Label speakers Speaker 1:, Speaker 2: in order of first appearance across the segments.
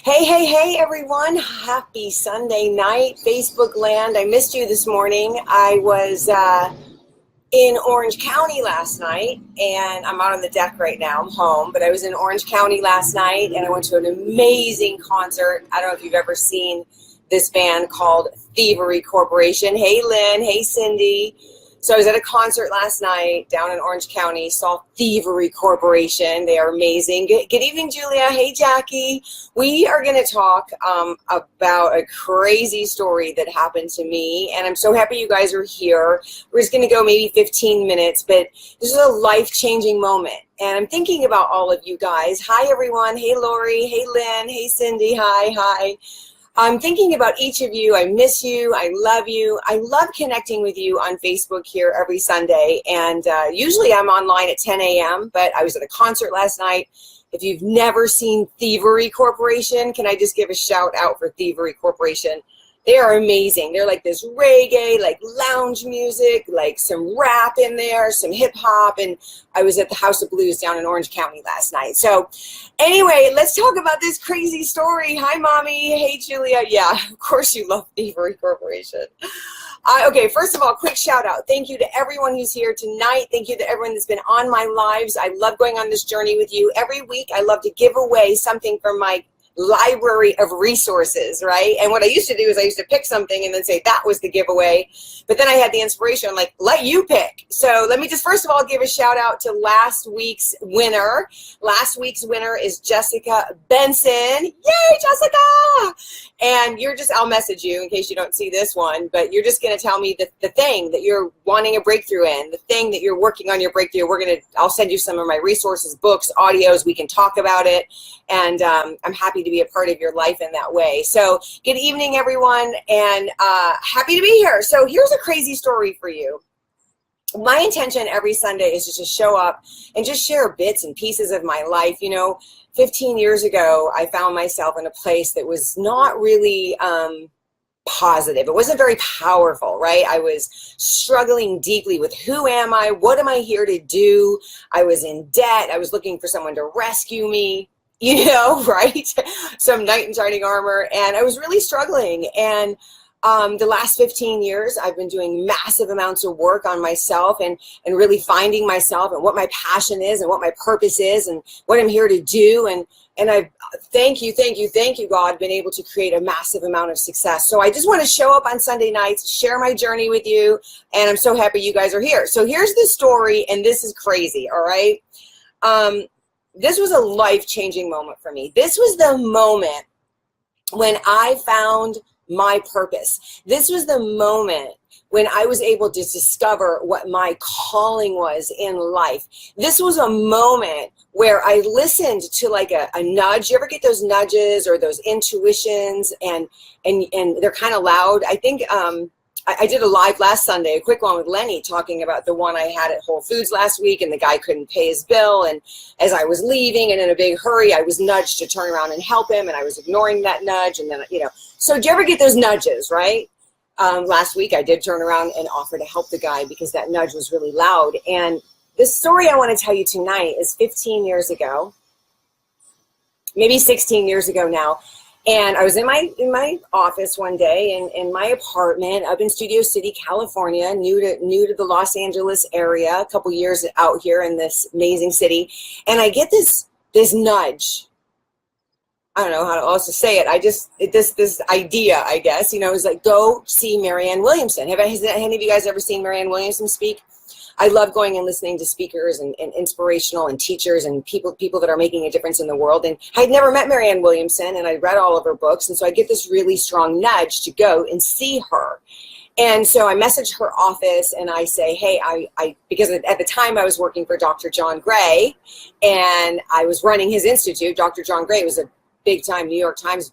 Speaker 1: Hey, everyone. Happy Sunday night, Facebook land. I missed you this morning. I was in Orange County last night, and I'm out on the deck right now. I'm home, but I was in Orange County last night, and I went to an amazing concert. I don't know if you've ever seen this band called Thievery Corporation. Hey, Lynn. Hey, Cindy. So I was at a concert last night down in Orange County, saw Thievery Corporation. They are amazing. Good evening, Julia. Hey, Jackie. We are going to talk about a crazy story that happened to me, and I'm so happy you guys are here. We're just going to go maybe 15 minutes, but this is a life-changing moment, and I'm thinking about all of you guys. Hi, everyone. Hey, Lori. Hey, Lynn. Hey, Cindy. Hi. I'm thinking about each of you. I miss you. I love you. I love connecting with you on Facebook here every Sunday. And usually I'm online at 10 a.m., but I was at a concert last night. If you've never seen Thievery Corporation, can I just give a shout out for Thievery Corporation? They are amazing. They're like this reggae, like lounge music, like some rap in there, some hip hop. And I was at the House of Blues down in Orange County last night. So anyway, let's talk about this crazy story. Hi, Mommy. Hey, Julia. Yeah, of course you love Thievery Corporation. Okay, first of all, quick shout out. Thank you to everyone who's here tonight. Thank you to everyone that's been on my lives. I love going on this journey with you. Every week, I love to give away something from my library of resources, right? And what I used to do is I used to pick something and then say that was the giveaway, but then I had the inspiration. I'm like, let you pick. So let me just first of all give a shout out to last week's winner. Last week's winner is Jessica Benson. Yay, Jessica! And I'll message you in case you don't see this one, but you're just going to tell me the thing that you're wanting a breakthrough in, the thing that you're working on your breakthrough. I'll send you some of my resources, books, audios. We can talk about it. And I'm happy to be a part of your life in that way. So good evening, everyone, and happy to be here. So here's a crazy story for you. My intention every Sunday is just to show up and just share bits and pieces of my life. 15 years ago, I found myself in a place that was not really positive. It wasn't very powerful, right? I was struggling deeply with who am I? What am I here to do? I was in debt. I was looking for someone to rescue me. Right? Some knight in shining armor. And I was really struggling. And the last 15 years, I've been doing massive amounts of work on myself and really finding myself and what my passion is and what my purpose is and what I'm here to do. And I thank you, God, been able to create a massive amount of success. So I just want to show up on Sunday nights, share my journey with you. And I'm so happy you guys are here. So here's the story. And this is crazy. All right. This was a life-changing moment for me. This was the moment when I found my purpose. This was the moment when I was able to discover what my calling was in life. This was a moment where I listened to like a nudge. You ever get those nudges or those intuitions and they're kind of loud? I think I did a live last Sunday, a quick one with Lenny, talking about the one I had at Whole Foods last week, and the guy couldn't pay his bill. And as I was leaving and in a big hurry, I was nudged to turn around and help him, and I was ignoring that nudge. And then, so do you ever get those nudges, right? Last week, I did turn around and offer to help the guy because that nudge was really loud. And the story I want to tell you tonight is 15 years ago, maybe 16 years ago now. And I was in my office one day in my apartment up in Studio City, California, new to the Los Angeles area, a couple years out here in this amazing city. And I get this nudge. I don't know how else to say it. This idea, I guess, is like, go see Marianne Williamson. Has any of you guys ever seen Marianne Williamson speak? I love going and listening to speakers and inspirational and teachers and people that are making a difference in the world. And I'd never met Marianne Williamson, and I read all of her books. And so I get this really strong nudge to go and see her. And so I message her office and I say, hey, because at the time I was working for Dr. John Gray and I was running his institute. Dr. John Gray was a big-time New York Times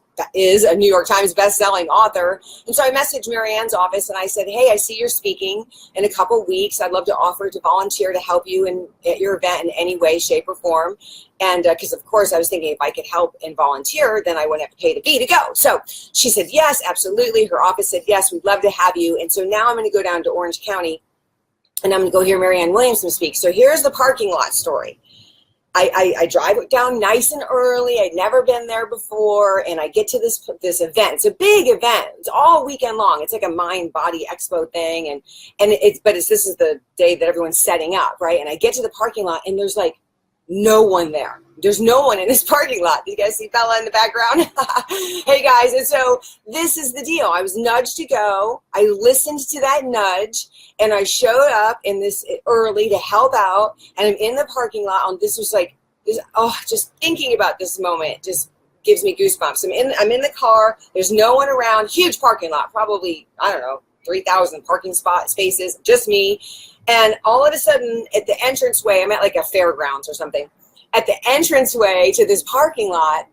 Speaker 1: best-selling author. And so I messaged Marianne's office and I said, hey, I see you're speaking in a couple weeks. I'd love to offer to volunteer to help you at your event in any way, shape, or form. And because, of course, I was thinking if I could help and volunteer, then I wouldn't have to pay the fee to go. So she said, yes, absolutely. Her office said, yes, we'd love to have you. And so now I'm going to go down to Orange County and I'm going to go hear Marianne Williamson speak. So here's the parking lot story. I drive down nice and early. I'd never been there before, and I get to this event. It's a big event. It's all weekend long. It's like a mind body expo thing, and this is the day that everyone's setting up, right? And I get to the parking lot, and there's like no one there. There's no one in this parking lot. You guys see Bella in the background? Hey guys, and so this is the deal. I was nudged to go. I listened to that nudge, and I showed up in this early to help out, and I'm in the parking lot. And this was like, just thinking about this moment just gives me goosebumps. I'm in the car. There's no one around. Huge parking lot, probably, I don't know, 3,000 parking spaces, just me. And all of a sudden, at the entranceway, I'm at like a fairgrounds or something. At the entranceway to this parking lot,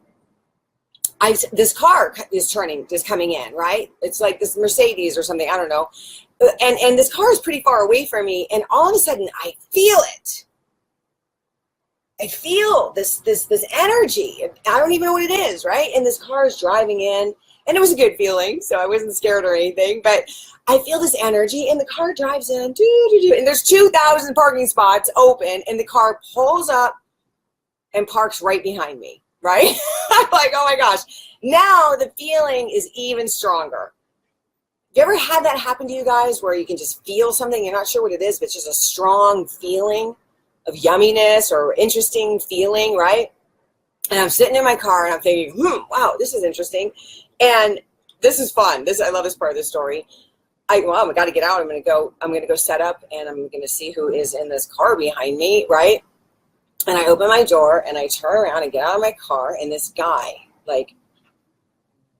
Speaker 1: this car is coming in, right? It's like this Mercedes or something, I don't know. And this car is pretty far away from me, and all of a sudden, I feel it. I feel this energy. I don't even know what it is, right? And this car is driving in, and it was a good feeling, so I wasn't scared or anything, but I feel this energy, and the car drives in, and there's 2,000 parking spots open, and the car pulls up and parks right behind me, right? I'm like, oh my gosh. Now the feeling is even stronger. Have you ever had that happen to you guys where you can just feel something, you're not sure what it is, but it's just a strong feeling of yumminess or interesting feeling, right? And I'm sitting in my car and I'm thinking, wow, this is interesting. And this is fun. I love this part of the story. I got to get out. I'm going to go set up, and I'm going to see who is in this car behind me, right? And I open my door and I turn around and get out of my car, and this guy, like,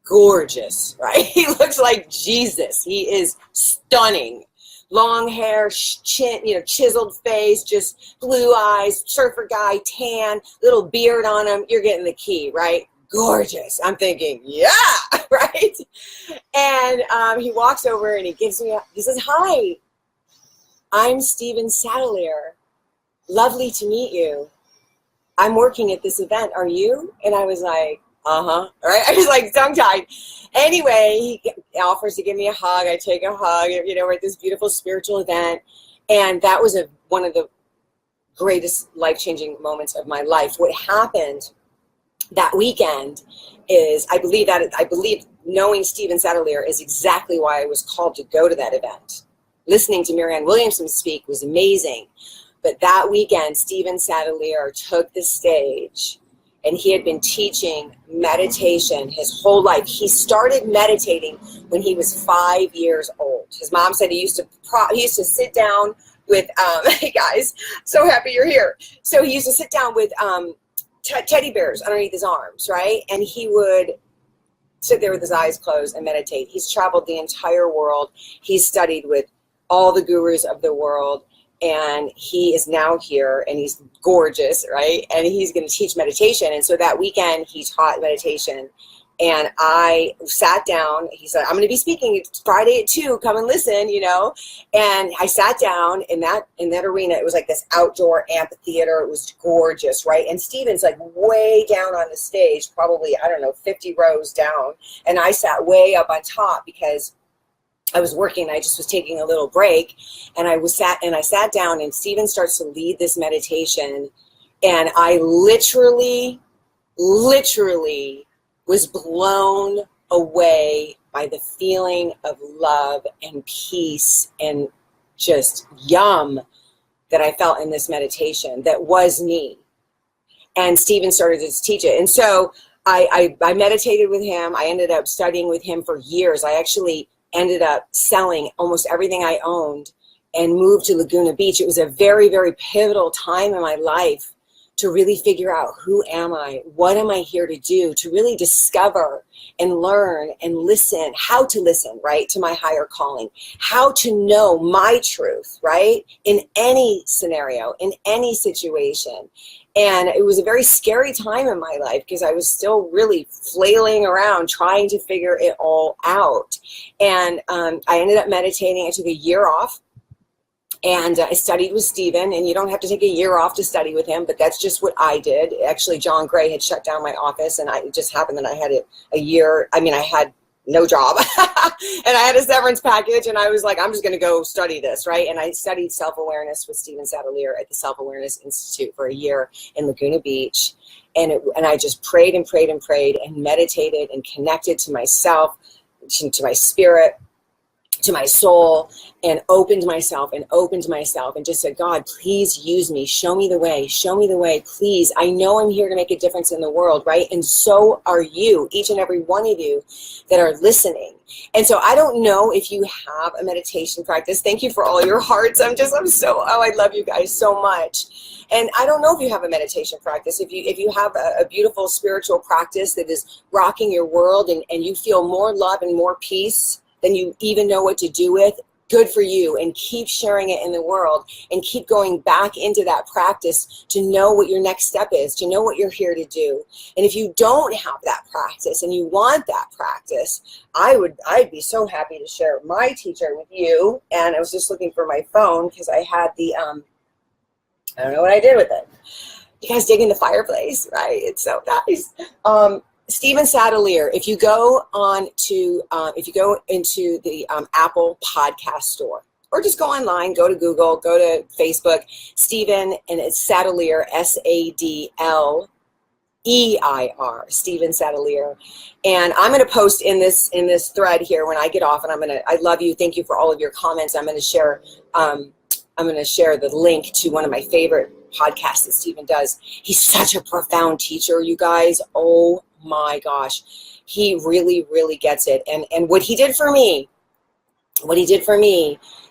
Speaker 1: gorgeous, right? He looks like Jesus. He is stunning. Long hair, chin, chiseled face, just blue eyes, surfer guy, tan, little beard on him. You're getting the key, right? Gorgeous. I'm thinking, yeah, right? And he walks over and he says, "Hi, I'm Steven Satelier. Lovely to meet you. I'm working at this event. Are you?" And I was like, right? I was like tongue-tied. Anyway, he offers to give me a hug. I take a hug. We're at this beautiful spiritual event. And that was one of the greatest life-changing moments of my life. What happened that weekend is, I believe knowing Steven Satelier is exactly why I was called to go to that event. Listening to Marianne Williamson speak was amazing. But that weekend, Steven Satelier took the stage, and he had been teaching meditation his whole life. He started meditating when he was 5 years old. His mom said he used to sit down with, hey guys, so happy you're here. So he used to sit down with teddy bears underneath his arms, right? And he would sit there with his eyes closed and meditate. He's traveled the entire world. He's studied with all the gurus of the world. And he is now here, and he's gorgeous, right? And he's going to teach meditation. And so that weekend he taught meditation, and I sat down. He said, "I'm going to be speaking. It's Friday at 2. Come and listen," And I sat down in that arena. It was like this outdoor amphitheater. It was gorgeous, right? And Steven's like way down on the stage, probably, 50 rows down. And I sat way up on top because I was working. I just was taking a little break, and I sat down, and Steven starts to lead this meditation, and I literally was blown away by the feeling of love and peace and just yum that I felt in this meditation that was me. And Steven started to teach it. And so I meditated with him. I ended up studying with him for years. I actually ended up selling almost everything I owned and moved to Laguna Beach. It was a very, very pivotal time in my life to really figure out, who am I? What am I here to do? To really discover and learn and listen, how to listen, right, to my higher calling, how to know my truth, right, in any scenario, in any situation. And it was a very scary time in my life because I was still really flailing around trying to figure it all out. And I ended up meditating. I took a year off, and I studied with Steven. And you don't have to take a year off to study with him, but that's just what I did. Actually, John Gray had shut down my office, and it just happened that I had a year. I had no job. And I had a severance package, and I was like, I'm just going to go study this, right? And I studied self-awareness with Stephen Sadalier at the Self-Awareness Institute for a year in Laguna Beach. And I just prayed and prayed and prayed and meditated and connected to myself, to my spirit, to my soul, and opened myself and just said, God, please use me. Show me the way, please. I know I'm here to make a difference in the world, right? And so are you, each and every one of you that are listening. And so I don't know if you have a meditation practice. Thank you for all your hearts. I love you guys so much. And I don't know if you have a meditation practice. If you have a beautiful spiritual practice that is rocking your world, and you feel more love and more peace than you even know what to do with, good for you. And keep sharing it in the world, and keep going back into that practice to know what your next step is, to know what you're here to do. And if you don't have that practice and you want that practice, I'd be so happy to share my teacher with you. And I was just looking for my phone because I had the I don't know what I did with it. You guys digging the fireplace, right? It's so nice. Stephen Sadalier, if you go into the Apple podcast store, or just go online, go to Google, go to Facebook, Stephen, and it's Sadalier, Sadleier, Stephen Sadalier. And I'm going to post in this thread here when I get off, and I love you. Thank you for all of your comments. I'm going to share the link to one of my favorite podcasts that Stephen does. He's such a profound teacher, you guys. Oh my gosh, he really, really gets it. And what he did for me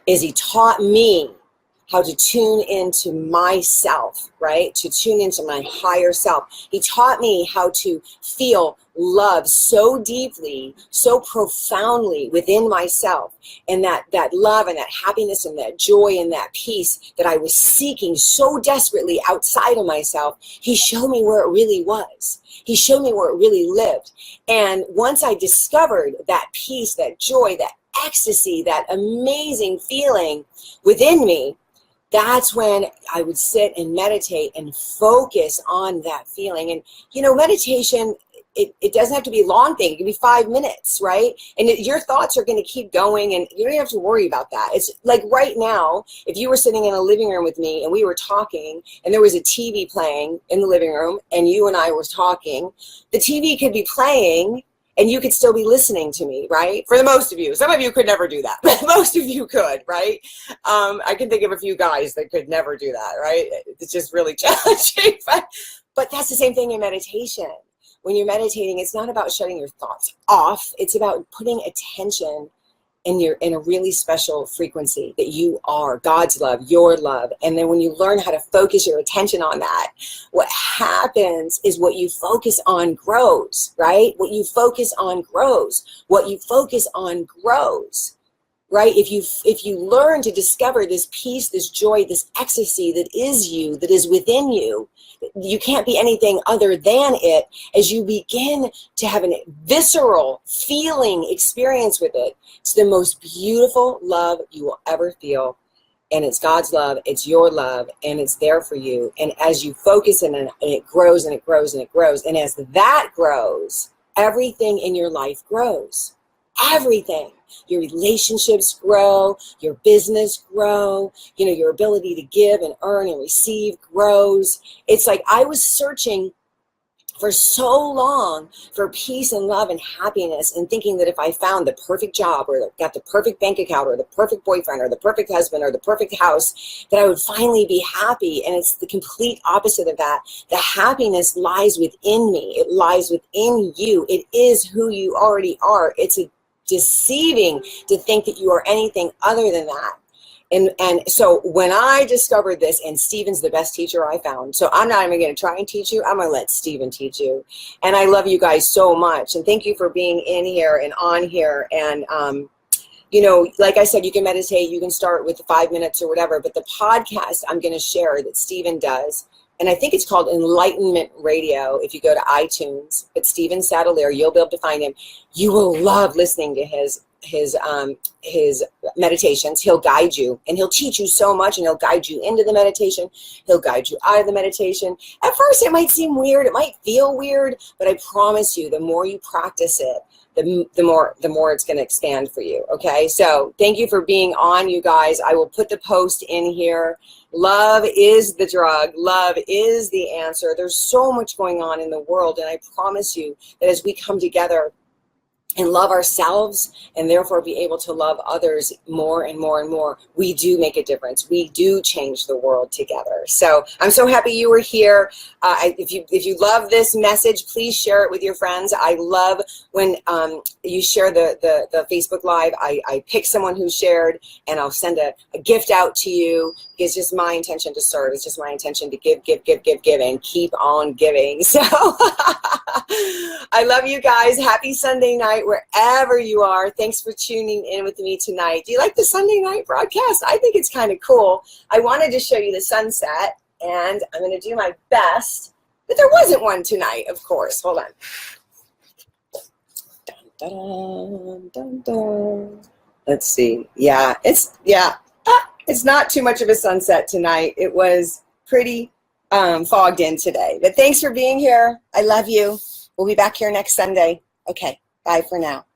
Speaker 1: is he taught me how to tune into myself, right? To tune into my higher self. He taught me how to feel love so deeply, so profoundly within myself. And that love and that happiness and that joy and that peace that I was seeking so desperately outside of myself, he showed me where it really was. He showed me where it really lived. And once I discovered that peace, that joy, that ecstasy, that amazing feeling within me, that's when I would sit and meditate and focus on that feeling. And, meditation, it doesn't have to be a long thing. It can be 5 minutes, right? And your thoughts are going to keep going, and you don't have to worry about that. It's like right now, if you were sitting in a living room with me and we were talking, and there was a TV playing in the living room, and you and I were talking, the TV could be playing, and you could still be listening to me, right? For the most of you. Some of you could never do that, but most of you could, right? I can think of a few guys that could never do that, right? It's just really challenging. But that's the same thing in meditation. When you're meditating, it's not about shutting your thoughts off. It's about putting attention in a really special frequency that you are God's love, your love. And then when you learn how to focus your attention on that, what happens is what you focus on grows, right? What you focus on grows. What you focus on grows, right? If you learn to discover this peace, this joy, this ecstasy that is you, that is within you, you can't be anything other than it. As you begin to have a visceral feeling experience with it, it's the most beautiful love you will ever feel. And it's God's love, it's your love, and it's there for you. And as you focus in it, and it grows and it grows and it grows. And as that grows, everything in your life grows. Everything. Your relationships grow, your business grow, your ability to give and earn and receive grows. It's like I was searching for so long for peace and love and happiness, and thinking that if I found the perfect job, or got the perfect bank account, or the perfect boyfriend, or the perfect husband, or the perfect house, that I would finally be happy. And it's the complete opposite of that. The happiness lies within me. It lies within you. It is who you already are. It's deceiving to think that you are anything other than that. And so when I discovered this, and Stephen's the best teacher I found, so I'm not even going to try and teach you. I'm going to let Stephen teach you. And I love you guys so much. And thank you for being in here and on here. And, like I said, you can meditate, you can start with 5 minutes or whatever, but the podcast I'm going to share that Stephen does, and I think it's called Enlightenment Radio. If you go to iTunes, it's Stephen Sadalier, you'll be able to find him. You will love listening to his his meditations. He'll guide you, and he'll teach you so much, and he'll guide you into the meditation. He'll guide you out of the meditation. At first, it might seem weird. It might feel weird, but I promise you, the more you practice it, the more it's going to expand for you. Okay, so thank you for being on, you guys. I will put the post in here. Love is the drug. Love is the answer. There's so much going on in the world, and I promise you that as we come together and love ourselves and therefore be able to love others more and more and more, we do make a difference. We do change the world together. So I'm so happy you were here. If you love this message, please share it with your friends. I love when you share the Facebook Live. I pick someone who shared, and I'll send a gift out to you. It's just my intention to serve. It's just my intention to give, and keep on giving. So I love you guys. Happy Sunday night, wherever you are. Thanks for tuning in with me tonight. Do you like the Sunday night broadcast? I think it's kind of cool. I wanted to show you the sunset, and I'm going to do my best, but there wasn't one tonight, of course. Hold on. Dun, dun, dun, dun. Let's see. It's not too much of a sunset tonight. It was pretty fogged in today. But thanks for being here. I love you. We'll be back here next Sunday. Okay, bye for now.